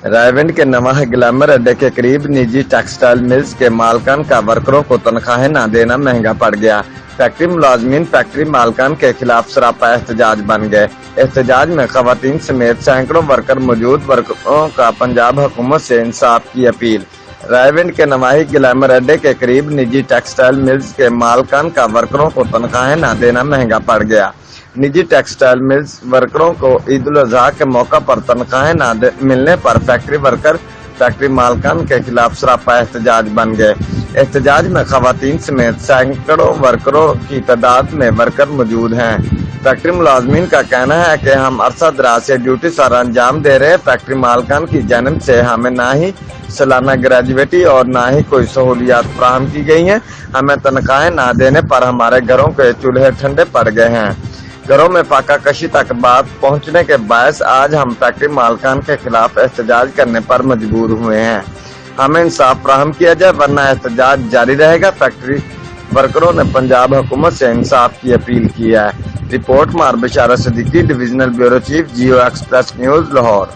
रायविंड के नवा ग्लैमर अड्डे के करीब निजी टेक्सटाइल मिल्स के मालकान का वर्करों को तनख्वाहें न देना महंगा पड़ गया। फैक्ट्री मुलाजमीन फैक्ट्री मालकान के खिलाफ सरापा एहतजाज बन गए। एहतजाज में खवातीन समेत सैकड़ों वर्कर मौजूद। वर्करों का पंजाब हुकूमत से इंसाफ की अपील। रायविंड के नवाही ग्लैमर अड्डे के करीब निजी टेक्सटाइल मिल्स के मालकान का वर्करों को तनख्वाहें न देना महंगा पड़ गया। निजी टेक्सटाइल मिल्स वर्करों को ईद उल अजहा के मौका पर तनख्वाहें न मिलने पर फैक्ट्री वर्कर फैक्ट्री मालकान के खिलाफ सरापा एहतजाज बन गए। एहतजाज में खवातीन समेत सैकड़ों वर्करों की तादाद में वर्कर मौजूद हैं। फैक्ट्री मुलाजमीन का कहना है कि हम अरसा दराज से ड्यूटी सारा अंजाम दे रहे। फैक्ट्री मालकान की जानिब से हमें ना ही सालाना ग्रेजुएटी और ना ही कोई सहूलियात फराहम की गई हैं। हमें तनख्वाहें ना देने पर हमारे घरों के चूल्हे ठंडे पड़ गए हैं। घरों में फाका कशी तक बात पहुंचने के बायस आज हम फैक्ट्री मालकान के खिलाफ एहतजाज करने पर मजबूर हुए हैं। हमें इंसाफ फराहम किया जाए वरना एहतजाज जारी रहेगा। फैक्ट्री वर्करों ने पंजाब हुकूमत से इंसाफ की अपील की है। रिपोर्ट मार बशारत सिद्दीकी, डिविजनल ब्यूरो चीफ, जियो एक्सप्रेस न्यूज, लाहौर।